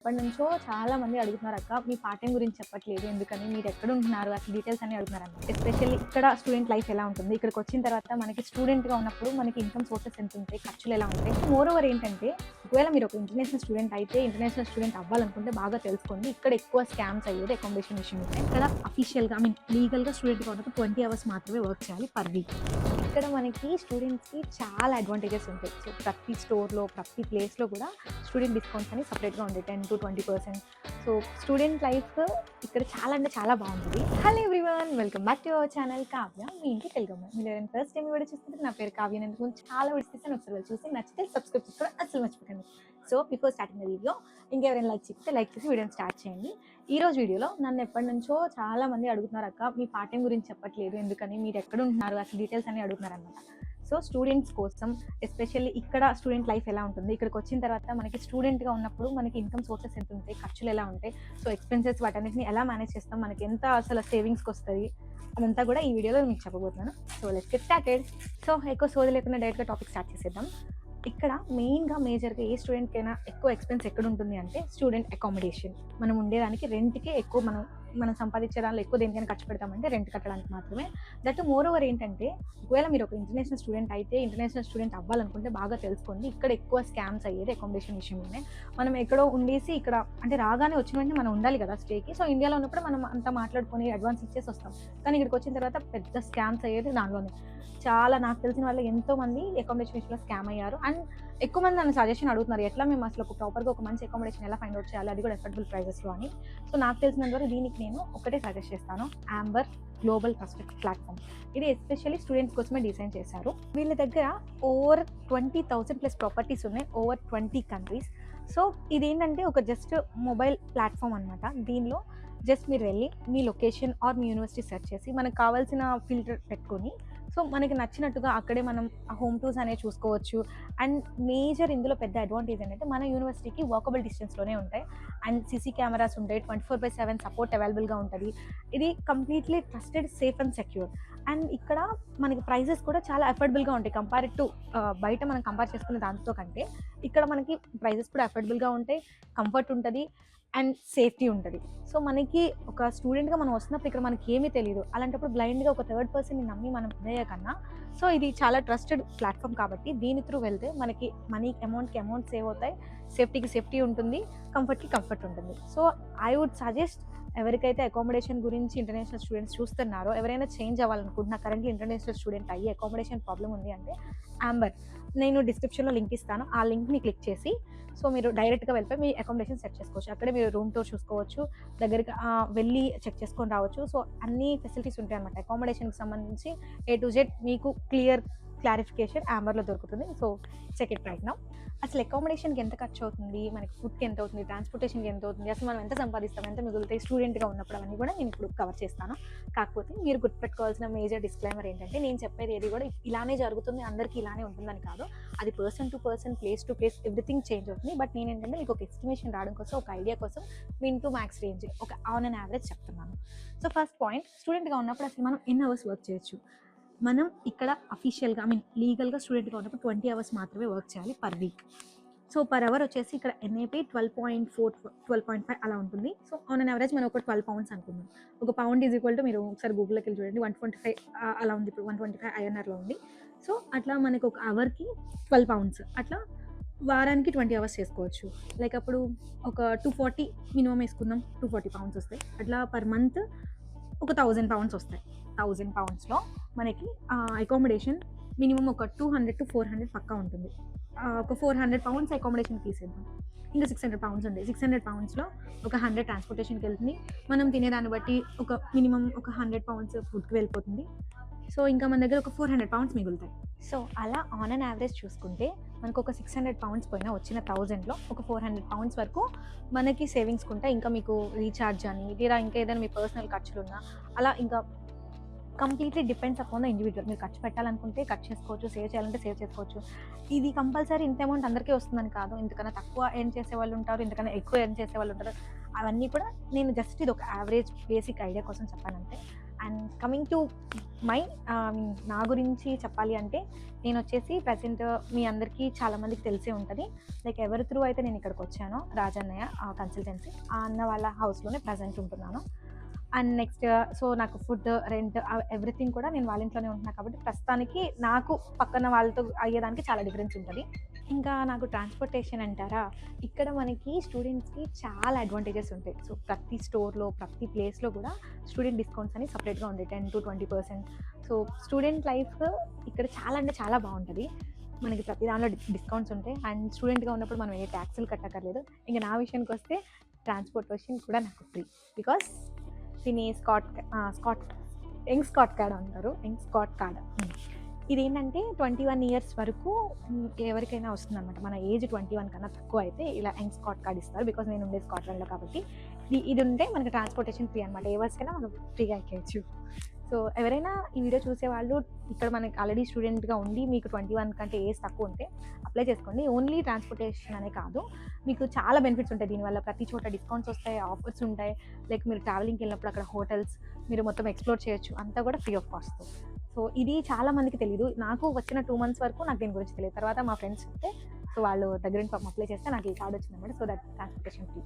ఇప్పటి నుంచో చాలా మంది అడుగుతున్నారు అక్క మీ పార్ట్ టైం గురించి చెప్పట్లేదు ఎందుకని మీరు ఎక్కడ ఉంటున్నారు అసలు డీటెయిల్స్ అన్ని అడుగుతున్నారు అన్నమాట. ఎస్పెషల్లీ ఇక్కడ స్టూడెంట్ లైఫ్ ఎలా ఉంటుంది, ఇక్కడికి వచ్చిన తర్వాత మనకి స్టూడెంట్గా ఉన్నప్పుడు మనకి ఇన్కమ్ సోర్సెస్ ఎంత ఉంటాయి, ఖర్చులు ఎలా ఉంటాయి. మోర్ ఓవర్ ఏంటంటే ఒకవేళ మీరు ఒక ఇంటర్నేషనల్ స్టూడెంట్ అయితే ఇంటర్నేషనల్ స్టూడెంట్ అవ్వాలనుకుంటే బాగా తెలుసుకోండి. ఇక్కడ ఎక్కువ స్కామ్స్ అయ్యేది అకామిడేషన్ విషయం ఉంటాయి. ఇక్కడ అఫీషియల్గా లీగల్గా స్టూడెంట్గా ఉన్నప్పుడు 20 hours మాత్రమే వర్క్ చేయాలి పర్ వీక్. ఇక్కడ మనకి స్టూడెంట్స్కి చాలా అడ్వాంటేజెస్ ఉంటాయి. సో ప్రతి స్టోర్లో ప్రతి ప్లేస్లో కూడా స్టూడెంట్ డిస్కౌంట్స్ అని సపరేట్గా ఉంటాయి, 10 to 20%. సో స్టూడెంట్ లైఫ్ ఇక్కడ చాలా అంటే చాలా బాగుంటుంది. Hello everyone, welcome back to our channel Kavya మీ ఇంటి తెలుగు. మీరు ఎవరైనా ఫస్ట్ టైం వీడియో చూస్తుంటే నా పేరు కావ్య. నేను చాలా వీడియోస్ చేస్తాను, ఒకసారి చూసి నచ్చితే సబ్స్క్రైబ్ చేసుకోవడం అసలు మర్చిపోకండి. So before starting the video ఇంకెవరైనా లైక్ చెప్తే లైక్ చేసి వీడియోని స్టార్ట్ చేయండి. ఈ రోజు వీడియోలో నన్ను ఎప్పటి నుంచో చాలా మంది అడుగుతున్నారు అక్క మీ పార్ట్ టైం గురించి చెప్పట్లేదు ఎందుకని, మీరు ఎక్కడ ఉంటున్నారు అసలు డీటెయిల్స్ అన్ని అడుగుతున్నారు అనమాట. సో స్టూడెంట్స్ కోసం ఎస్పెషల్లీ ఇక్కడ స్టూడెంట్ లైఫ్ ఎలా ఉంటుంది, ఇక్కడికి వచ్చిన తర్వాత మనకి స్టూడెంట్గా ఉన్నప్పుడు మనకి ఇన్కమ్ సోర్సెస్ ఎంత ఉంటాయి, ఖర్చులు ఎలా ఉంటాయి, సో ఎక్స్పెన్సెస్ వాటన్నిటిని ఎలా మేనేజ్ చేస్తాం, మనకి ఎంత అసలు సేవింగ్స్కి వస్తుంది, అదంతా కూడా ఈ వీడియోలో మీకు చెప్పబోతున్నాను. So let's get started. So ఎక్కువ సోది లేకుండా డైరెక్ట్గా టాపిక్ స్టార్ట్ చేసేద్దాం. ఇక్కడ మెయిన్గా మేజర్గా ఏ స్టూడెంట్కైనా ఎక్కువ ఎక్స్పెన్స్ ఎక్కడ ఉంటుంది అంటే స్టూడెంట్ అకామిడేషన్. మనం ఉండేదానికి రెంట్కే ఎక్కువ మనం సంపాదించే దానిలో ఎక్కువ దేనికైనా ఖర్చు పెడతామంటే రెంట్ కట్టడానికి మాత్రమే. దట్ మోర్ ఓవర్ ఏంటంటే ఒకవేళ మీరు ఒక ఇంటర్నేషనల్ స్టూడెంట్ అయితే ఇంటర్నేషనల్ స్టూడెంట్ అవ్వాలనుకుంటే బాగా తెలుసుకోండి. ఇక్కడ ఎక్కువ స్కామ్స్ అయ్యేది అకామిడేషన్ విషయంలోనే. మనం ఎక్కడో ఉండేసి ఇక్కడ అంటే రాగానే వచ్చిన వెంటనే మనం ఉండాలి కదా స్టేకి. సో ఇండియాలో ఉన్నప్పుడు మనం అంతా మాట్లాడుకొని అడ్వాన్స్ ఇచ్చేసి వస్తాం, కానీ ఇక్కడికి వచ్చిన తర్వాత పెద్ద స్కామ్స్ అయ్యేది దానిలోనే. చాలా నాకు తెలిసిన వాళ్ళు ఎంతో మంది అకామిడేషన్ విషయంలో స్కామ్ అయ్యారు. అండ్ ఎక్కువ మంది నన్ను సజెషన్ అడుగుతున్నారు ఎట్లా మేము అసలు ఒక ప్రాపర్గా ఒక మంచి అకామిడేషన్ ఎలా ఫైండ్ అవుట్ చేయాలి, అది కూడా ఎఫర్డబుల్ ప్రైజెస్లో అని. సో నాకు తెలిసినంత వరకు దీనికి నేను ఒకటే సజెస్ట్ చేస్తాను, యాంబర్ గ్లోబల్ ట్రస్టెడ్ ప్లాట్ఫామ్. ఇది ఎస్పెషల్లీ స్టూడెంట్స్ కోసమే డిజైన్ చేశారు. వీళ్ళ దగ్గర ఓవర్ 20,000+ ప్రాపర్టీస్ ఉన్నాయి, ఓవర్ 20 కంట్రీస్. సో ఇదేంటంటే ఒక జస్ట్ మొబైల్ ప్లాట్ఫామ్ అనమాట. దీనిలో జస్ట్ మీరు వెళ్ళి మీ లొకేషన్ ఆర్ మీ యూనివర్సిటీ సెర్చ్ చేసి మనకు కావాల్సిన ఫిల్టర్ పెట్టుకొని సో మనకి నచ్చినట్టుగా అక్కడే మనం హోమ్ టూర్స్ అనేవి చూసుకోవచ్చు. అండ్ మేజర్ ఇందులో పెద్ద అడ్వాంటేజ్ ఏంటంటే మన యూనివర్సిటీకి వాకబుల్ డిస్టెన్స్లోనే ఉంటాయి. అండ్ సీసీ కెమెరాస్ ఉంటాయి, 24/7 సపోర్ట్ అవైలబుల్గా ఉంటుంది. ఇది completely trusted, safe and secure. And ఇక్కడ మనకి ప్రైజెస్ కూడా చాలా అఫోర్డబుల్గా ఉంటాయి కంపేర్డ్ టు బయట మనం కంపేర్ చేసుకునే దాంతో కంటే ఇక్కడ మనకి ప్రైజెస్ కూడా అఫోర్డబుల్గా ఉంటాయి, కంఫర్ట్ ఉంటుంది అండ్ సేఫ్టీ ఉంటుంది. సో మనకి ఒక స్టూడెంట్గా మనం వస్తున్నప్పుడు ఇక్కడ మనకి ఏమీ తెలియదు, అలాంటప్పుడు బ్లైండ్గా ఒక థర్డ్ పర్సన్ని నమ్మి మనం ఇదే కన్నా సో ఇది చాలా ట్రస్టెడ్ ప్లాట్ఫామ్ కాబట్టి దీని త్రూ వెళ్తే మనకి మనీకి అమౌంట్ సేవ్ అవుతాయి, సేఫ్టీకి సేఫ్టీ ఉంటుంది, కంఫర్ట్కి కంఫర్ట్ ఉంటుంది. సో ఐ వుడ్ సజెస్ట్ ఎవరికైతే అకామిడేషన్ గురించి ఇంటర్నేషనల్ స్టూడెంట్స్ చూస్తున్నారో, ఎవరైనా చేంజ్ అవ్వాలనుకుంటున్నా కరెంట్లీ ఇంటర్నేషనల్ స్టూడెంట్ అయ్యి అకామిడేషన్ ప్రాబ్లం ఉంది అంటే యాంబర్, నేను డిస్క్రిప్షన్లో లింక్ ఇస్తాను, ఆ లింక్ని క్లిక్ చేసి సో మీరు డైరెక్ట్గా వెళ్ళిపోయి మీ అకామిడేషన్ సెట్ చేసుకోవచ్చు. అక్కడే మీరు రూమ్ టూర్ చూసుకోవచ్చు, దగ్గరికి వెళ్ళి చెక్ చేసుకొని రావచ్చు. సో అన్ని ఫెసిలిటీస్ ఉంటాయి అనమాట. అకామిడేషన్కి సంబంధించి A to Z మీకు క్లారిఫికేషన్ యాంబర్లో దొరుకుతుంది. So check it right now. అసలు అకామిడేషన్కి ఎంత ఖర్చు అవుతుంది, మనకి ఫుడ్కి ఎంత అవుతుంది, ట్రాన్స్పోర్టేషన్కి ఎంత అవుతుంది, అసలు మనం ఎంత సంపాదిస్తాం, ఎంత మిగులుతాయి స్టూడెంట్గా ఉన్నప్పుడు, అవన్నీ కూడా నేను ఇప్పుడు కవర్ చేస్తాను. కాకపోతే మీరు గుర్తుపెట్టుకోవాల్సిన మేజర్ డిస్క్లైమర్ ఏంటంటే నేను చెప్పేది ఏది కూడా ఇలానే జరుగుతుంది, అందరికీ ఇలానే ఉంటుందని కాదు. అది person to person, place to place everything change అవుతుంది. బట్ నేను ఏంటంటే మీకు ఒక ఎస్టిమేషన్ రావడం కోసం, ఒక ఐడియా కోసం మిన్ టు మ్యాక్స్ రేంజ్ ఒక ఆన్ అండ్ యావరేజ్ చెప్తున్నాను. సో ఫస్ట్ పాయింట్, స్టూడెంట్గా ఉన్నప్పుడు అసలు మనం ఎన్ని అవర్స్ వర్క్ చేయొచ్చు. మనం ఇక్కడ అఫీషియల్గా లీగల్గా స్టూడెంట్గా ఉన్నప్పుడు 20 hours మాత్రమే వర్క్ చేయాలి per week. So per hour వచ్చేసి ఇక్కడ NAP 12.4 12.5 అలా ఉంటుంది. సో ఆన్ అన్ యావరేజ్ మనం ఒక 12 pounds అనుకుందాం. ఒక పౌండ్ ఈజ్ ఈక్వల్ టు మీరు ఒకసారి గూగుల్లోకి వెళ్ళి చూడండి 125 అలా ఉంది. ఇప్పుడు 125 INRలో ఉంది. సో అట్లా మనకు ఒక అవర్కి 12 pounds, అట్లా వారానికి 20 hours చేసుకోవచ్చు. లైక్ అప్పుడు ఒక 240 మినిమం వేసుకుందాం, 240 pounds వస్తాయి. అట్లా పర్ మంత్ ఒక 1000 pounds వస్తాయి. 1000 poundsలో మనకి అకామిడేషన్ మినిమం ఒక 200 to 400 పక్కా ఉంటుంది. ఒక 400 pounds అకామిడేషన్ తీసేద్దాం, ఇంకా 600 pounds ఉంది. 600 poundsలో ఒక 100 ట్రాన్స్పోర్టేషన్కి వెళ్తుంది. మనం తినేదాన్ని బట్టి ఒక మినిమం ఒక 100 pounds ఫుడ్కి వెళ్ళిపోతుంది. సో ఇంకా మన దగ్గర ఒక 400 pounds మిగులుతాయి. సో అలా ఆన్ అండ్ యావరేజ్ చూసుకుంటే మనకు ఒక 600 pounds పోయినా వచ్చిన 1000లో ఒక 400 pounds వరకు మనకి సేవింగ్స్ ఉంటాయి. ఇంకా మీకు రీఛార్జ్ అని లేదా ఇంకా ఏదైనా మీ పర్సనల్ ఖర్చులు ఉన్నా అలా ఇంకా completely depends upon the individual. మీరు ఖర్చు పెట్టాలనుకుంటే ఖర్చు చేసుకోవచ్చు, సేవ్ చేయాలంటే సేవ్ చేసుకోవచ్చు. ఇది కంపల్సరీ ఇంత అమౌంట్ అందరికీ వస్తుందని కాదు, ఇంతకన్నా తక్కువ ఎర్న్ చేసే వాళ్ళు ఉంటారు, ఇంతకన్నా ఎక్కువ ఎర్న్ చేసే వాళ్ళు ఉంటారు. అవన్నీ కూడా నేను జస్ట్ ఇది ఒక యావరేజ్ బేసిక్ ఐడియా కోసం చెప్పానంటే. అండ్ కమింగ్ టు మై నా గురించి చెప్పాలి అంటే నేను వచ్చేసి ప్రజెంట్ మీ అందరికీ చాలామందికి తెలిసే ఉంటుంది. లైక్ ఎవరి త్రూ అయితే నేను ఇక్కడికి వచ్చానో రాజన్నయ్య కన్సల్టెన్సీ ఆ అన్న వాళ్ళ హౌస్లోనే ప్రజెంట్ ఉంటున్నాను. అండ్ నెక్స్ట్ సో నాకు ఫుడ్ రెంట్ ఎవ్రీథింగ్ కూడా నేను వాళ్ళ ఇంట్లోనే ఉంటున్నాను కాబట్టి ప్రస్తుతానికి నాకు పక్కన వాళ్ళతో అయ్యేదానికి చాలా డిఫరెన్స్ ఉంటుంది. ఇంకా నాకు ట్రాన్స్పోర్టేషన్ అంటారా, ఇక్కడ మనకి స్టూడెంట్స్కి చాలా అడ్వాంటేజెస్ ఉంటాయి. సో ప్రతి స్టోర్లో ప్రతి ప్లేస్లో కూడా స్టూడెంట్ డిస్కౌంట్స్ అని సపరేట్గా ఉంటాయి, 10-20%. సో స్టూడెంట్ లైఫ్ ఇక్కడ చాలా అంటే చాలా బాగుంటుంది. మనకి ప్రతి దానిలో డిస్కౌంట్స్ ఉంటాయి అండ్ స్టూడెంట్గా ఉన్నప్పుడు మనం ఏ ట్యాక్సులు కట్టక్కర్లేదు. ఇంకా నా విషయానికి వస్తే ట్రాన్స్పోర్టేషన్ కూడా నాకు ఫ్రీ, బికాస్ దీన్ని యంగ్ స్కాట్ కార్డ్ అంటారు. యంగ్ స్కాట్ కార్డ్ ఇదేంటంటే 21 ఇయర్స్ వరకు ఎవరికైనా వస్తుందన్నమాట. మన ఏజ్ 21 కన్నా తక్కువ అయితే ఇలా యంగ్ స్కాట్ కార్డ్ ఇస్తారు. బికాజ్ నేను ఉండే స్కాట్లాండ్లో కాబట్టి ఇది ఉంటే మనకి ట్రాన్స్పోర్టేషన్ ఫ్రీ అనమాట. ఏ బస్కైనా మనం ఫ్రీగా ఎక్కేయచ్చు. సో ఎవరైనా ఈ వీడియో చూసేవాళ్ళు ఇక్కడ మనకి ఆల్రెడీ స్టూడెంట్గా ఉండి మీకు 21 కంటే ఏజ్ తక్కువ ఉంటే అప్లై చేసుకోండి. ఓన్లీ ట్రాన్స్పోర్టేషన్ అనే కాదు, మీకు చాలా బెనిఫిట్స్ ఉంటాయి దీనివల్ల. ప్రతి చోట డిస్కౌంట్స్ వస్తాయి, ఆఫర్స్ ఉంటాయి. లైక్ మీరు ట్రావెలింగ్కి వెళ్ళినప్పుడు అక్కడ హోటల్స్ మీరు మొత్తం ఎక్స్ప్లోర్ చేయొచ్చు, అంతా కూడా ఫ్రీ ఆఫ్ కాస్ట్. సో ఇది చాలా మందికి తెలియదు. నాకు వచ్చిన 2 months వరకు నాకు దీని గురించి తెలియదు. తర్వాత మా ఫ్రెండ్స్ చెప్తే సో వాళ్ళు దగ్గర నుంచి అప్లై చేస్తే నాకు ఈ కార్డ్ వచ్చిందన్నమాట. So that transportation free.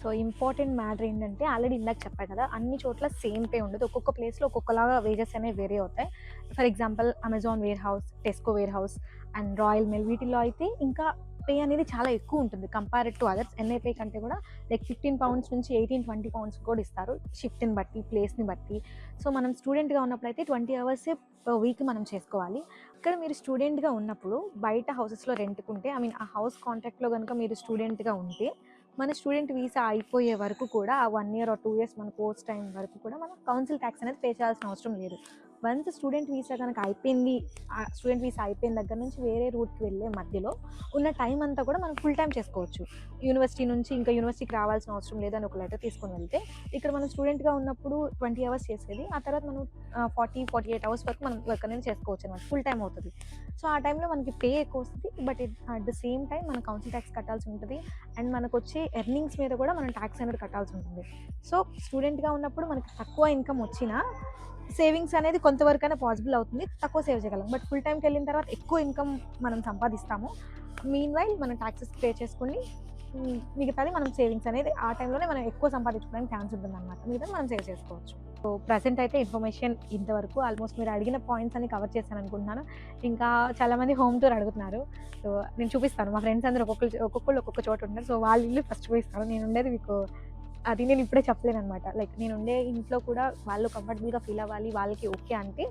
So important matter ఏంటంటే ఆల్రెడీ ఇందాక చెప్పాను కదా, అన్ని చోట్ల సేమ్ పే ఉండదు. ఒక్కొక్క ప్లేస్లో ఒక్కొక్కలాగా వేజెస్ అనేవి వేరే అవుతాయి. For example Amazon warehouse, Tesco warehouse and Royal Mail వీటిల్లో అయితే ఇంకా పే అనేది చాలా ఎక్కువ ఉంటుంది కంపేర్డ్ టు అదర్స్. ఎన్ఐ కంటే కూడా లైక్ 15 pounds నుంచి 18-20 pounds కూడా ఇస్తారు, షిఫ్ట్ని బట్టి ప్లేస్ని బట్టి. సో మనం స్టూడెంట్గా ఉన్నప్పుడు అయితే 20 hours పర్ వీక్ మనం చేసుకోవాలి. ఇక్కడ మీరు స్టూడెంట్గా ఉన్నప్పుడు బయట హౌసెస్లో రెంట్కుంటే ఐ మీన్ ఆ హౌస్ కాంట్రాక్ట్లో కనుక మీరు స్టూడెంట్గా ఉంటే మన స్టూడెంట్ వీసా అయిపోయే వరకు కూడా ఆ 1 year or 2 years మన కోర్స్ టైం వరకు కూడా మనం కౌన్సిల్ ట్యాక్స్ అనేది పే చేయాల్సిన అవసరం లేదు. వన్స్ స్టూడెంట్ వీసా కనుక అయిపోయింది, ఆ స్టూడెంట్ వీసా అయిపోయిన దగ్గర నుంచి వేరే రూట్కి వెళ్ళే మధ్యలో ఉన్న టైం అంతా కూడా మనం ఫుల్ టైం చేసుకోవచ్చు. యూనివర్సిటీ నుంచి ఇంకా యూనివర్సిటీకి రావాల్సిన అవసరం లేదని ఒక లెటర్ తీసుకొని వెళ్తే ఇక్కడ మనం స్టూడెంట్గా ఉన్నప్పుడు 20 hours చేసేది, ఆ తర్వాత మనం 40-48 hours వరకు మనం వర్క్ అనేది చేసుకోవచ్చు అనమాట. ఫుల్ టైం అవుతుంది. సో ఆ టైంలో మనకి పే ఎక్కువ వస్తుంది, but at the same time మనం కౌన్సిల్ ట్యాక్స్ కట్టాల్సి ఉంటుంది అండ్ మనకు వచ్చే ఎర్నింగ్స్ మీద కూడా మనం ట్యాక్స్ అనేది కట్టాల్సి ఉంటుంది. సో స్టూడెంట్గా ఉన్నప్పుడు మనకి తక్కువ ఇన్కమ్ వచ్చినా సేవింగ్స్ అనేది కొంతవరకైనా పాసిబుల్ అవుతుంది, తక్కువ సేవ్ చేయగలం. బట్ ఫుల్ టైంకి వెళ్ళిన తర్వాత ఎక్కువ ఇన్కమ్ మనం సంపాదిస్తాము. మీన్ వైల్ మనం ట్యాక్సెస్ పే చేసుకుని మిగతాది మనం సేవింగ్స్ అనేది ఆ టైంలోనే మనం ఎక్కువ సంపాదించుకోవడానికి ఛాన్స్ ఉంటుంది అనమాట. మిగతా మనం సేవ్ చేసుకోవచ్చు. సో ప్రజెంట్ అయితే ఇన్ఫర్మేషన్ ఇంతవరకు ఆల్మోస్ట్ మీరు అడిగిన పాయింట్స్ అన్ని కవర్ చేశాను అనుకుంటున్నాను. ఇంకా చాలామంది హోమ్ టూర్ అడుగుతున్నారు. సో నేను చూపిస్తాను. మా ఫ్రెండ్స్ అందరూ ఒక్కొక్కళ్ళు ఒక్కొక్క చోట ఉంటారు. సో వాళ్ళ ఇల్లు ఫస్ట్ చూపిస్తాను. నేను ఉండేది మీకు అది నేను ఇప్పుడే చెప్పలేను అనమాట. లైక్ నేను ఉండే ఇంట్లో కూడా వాళ్ళు కంఫర్టబుల్గా ఫీల్ అవ్వాలి, వాళ్ళకి ఓకే అంటే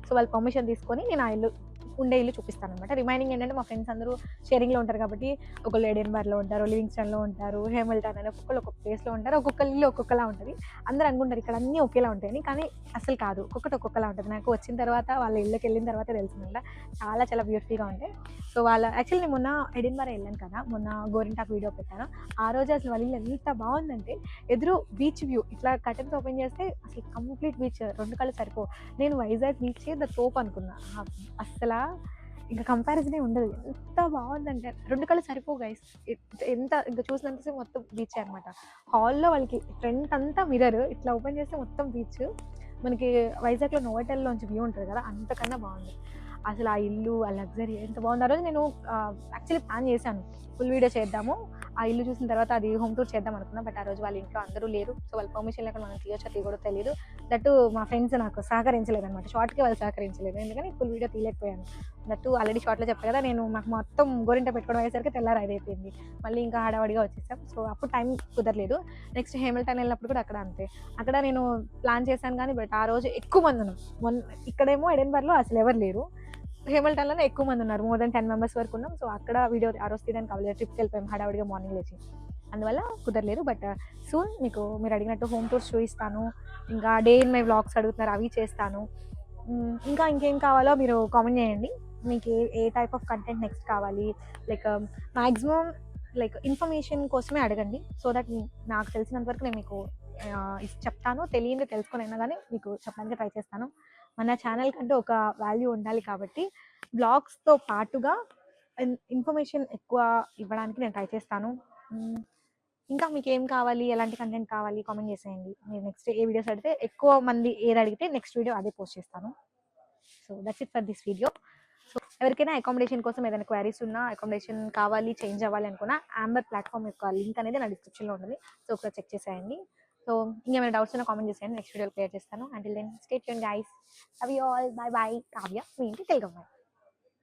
సో వాళ్ళు పర్మిషన్ తీసుకొని నేను ఆ ఇల్లు చూపిస్తాను అనమాట. రిమైనింగ్ ఏంటంటే మా ఫ్రెండ్స్ అందరూ షేరింగ్లో ఉంటారు కాబట్టి ఒకళ్ళు ఎడెన్బర్గ్లో ఉంటారు, లివింగ్స్టన్లో ఉంటారు, హేమిల్టన్ అని ఒక్కొక్కరు ఒక్కొక్క ప్లేస్లో ఉంటారు. ఒక్కొక్కరి ఇల్లు ఒక్కొక్కలా ఉంటుంది. అందరూ అనుకుంటారు ఇక్కడ అన్నీ ఒకేలా ఉంటాయని, కానీ అసలు కాదు, ఒక్కొక్కటి ఒక్కొక్కలా ఉంటుంది. నాకు వచ్చిన తర్వాత వాళ్ళ ఇళ్ళకి వెళ్ళిన తర్వాత తెలిసిందన్నమాట చాలా చాలా బ్యూటిఫుల్గా ఉంటాయి. సో యాక్చువల్లీ నేను మొన్న ఎడిన్బర్గ్ వెళ్ళాను కదా, మొన్న గోరింటాకు వీడియో పెట్టాను. ఆ రోజు అసలు వాళ్ళ ఇల్లు ఎంత బాగుందంటే ఎదురు బీచ్ వ్యూ, ఇట్లా కర్టన్స్ ఓపెన్ చేస్తే అసలు కంప్లీట్ బీచ్, 2 కళ్ళు సరిపో. నేను వైజాగ్ బీచ్ ద తోపు అనుకున్నా, అసలు ఇంకా కంపారిజనే ఉండదు. ఎంత బాగుందంటే 2 కళ్ళు సరిపో గైస్. ఎంత ఇంకా చూసినంతసేపు మొత్తం బీచ్ అనమాట. హాల్లో వాళ్ళకి ఫ్రంట్ అంతా మిర్రర్, ఇట్లా ఓపెన్ చేస్తే మొత్తం బీచ్. మనకి వైజాగ్లో నోవోటెల్లోంచి వ్యూ ఉంటుంది కదా, అంతకన్నా బాగుంది అసలు ఆ ఇల్లు, ఆ లగ్జరీ ఎంత బాగుంది. ఆ రోజు నేను యాక్చువల్లీ ప్లాన్ చేశాను ఫుల్ వీడియో చేద్దాము, ఆ ఇల్లు చూసిన తర్వాత అది హోమ్ టూర్ చేద్దాం అనుకున్నా. బట్ ఆ రోజు వాళ్ళ ఇంట్లో అందరూ లేరు. సో వాళ్ళ పర్మిషన్ లేకుండా మనం తీయొచ్చో తీయకూడదో తెలియదు. దట్టు మా ఫ్రెండ్స్ నాకు సహకరించలేదు అనమాట, షార్ట్కి వాళ్ళు సహకరించలేదు. ఎందుకని ఫుల్ వీడియో తీయలేకపోయాను. దట్టు ఆల్రెడీ షార్ట్లో చెప్పాను కదా, నేను మాకు మొత్తం గోరింట పెట్టుకోవడం అయ్యేసరికి తెల్లారి 5 అయిపోయింది. మళ్ళీ ఇంకా హడావడిగా వచ్చేసాం. సో అప్పుడు టైం కుదరలేదు. నెక్స్ట్ హేమిల్టన్ వెళ్ళినప్పుడు కూడా అక్కడ అంతే. అక్కడ నేను ప్లాన్ చేశాను కానీ బట్ ఆ రోజు ఎక్కువ మంది ఉన్నాం. ఇక్కడేమో ఎడెన్బర్గ్లో అసలు ఎవరు లేరు, హేమిల్టన్లోనే ఎక్కువ మంది ఉన్నారు. మోర్ దెన్ 10 members వరకు ఉన్నాం. సో అక్కడ వీడియో ఆ రోజు తీయడానికి అవ్వలేదు, ట్రిప్కి వెళ్ళిపోయాం హడావుడిగా మార్నింగ్ లేచి, అందువల్ల కుదరలేదు. బట్ సూన్ మీరు అడిగినట్టు హోమ్ టూర్స్ చూపిస్తాను. ఇంకా డే ఇన్ మై వ్లాగ్స్ అడుగుతున్నారు, అవి చేస్తాను. ఇంకా ఇంకేం కావాలో మీరు కామెంట్ చేయండి. మీకు ఏ టైప్ ఆఫ్ కంటెంట్ నెక్స్ట్ కావాలి. లైక్ మ్యాక్సిమం లైక్ ఇన్ఫర్మేషన్ కోసమే అడగండి. సో దట్ నాకు తెలిసినంత వరకు నేను మీకు చెప్తాను. తెలియంది తెలుసుకొని అయినా కానీ మీకు చెప్పడానికి ట్రై చేస్తాను. మన ఛానల్ కంటే ఒక వాల్యూ ఉండాలి కాబట్టి బ్లాగ్స్తో పాటుగా ఇన్ఫర్మేషన్ ఎక్కువ ఇవ్వడానికి నేను ట్రై చేస్తాను. ఇంకా మీకు ఏం కావాలి, ఎలాంటి కంటెంట్ కావాలి కామెంట్ చేసేయండి. మీరు నెక్స్ట్ ఏ వీడియోస్ అడిగితే ఎక్కువ మంది ఏది అడిగితే నెక్స్ట్ వీడియో అదే పోస్ట్ చేస్తాను. So that's it for this video. So ఎవరికైనా అకామిడేషన్ కోసం ఏదైనా క్వైరీస్ ఉన్నా, అకామిడేషన్ కావాలి, చేంజ్ అవ్వాలి అనుకున్నా ఆంబర్ ప్లాట్ఫామ్ యొక్క లింక్ అనేది నా డిస్క్రిప్షన్లో ఉంటుంది. సో ఒకసారి చెక్ చేసేయండి. సో ఇంకేమైనా డౌట్స్ ఉన్నా కామెంట్ చేసేయండి, నెక్స్ట్ వీడియో క్లియర్ చేస్తాను. Until then stay tuned guys. Love you all. Bye bye. Kavya, మీ ఇంటి తెలుగు అమ్మాయి.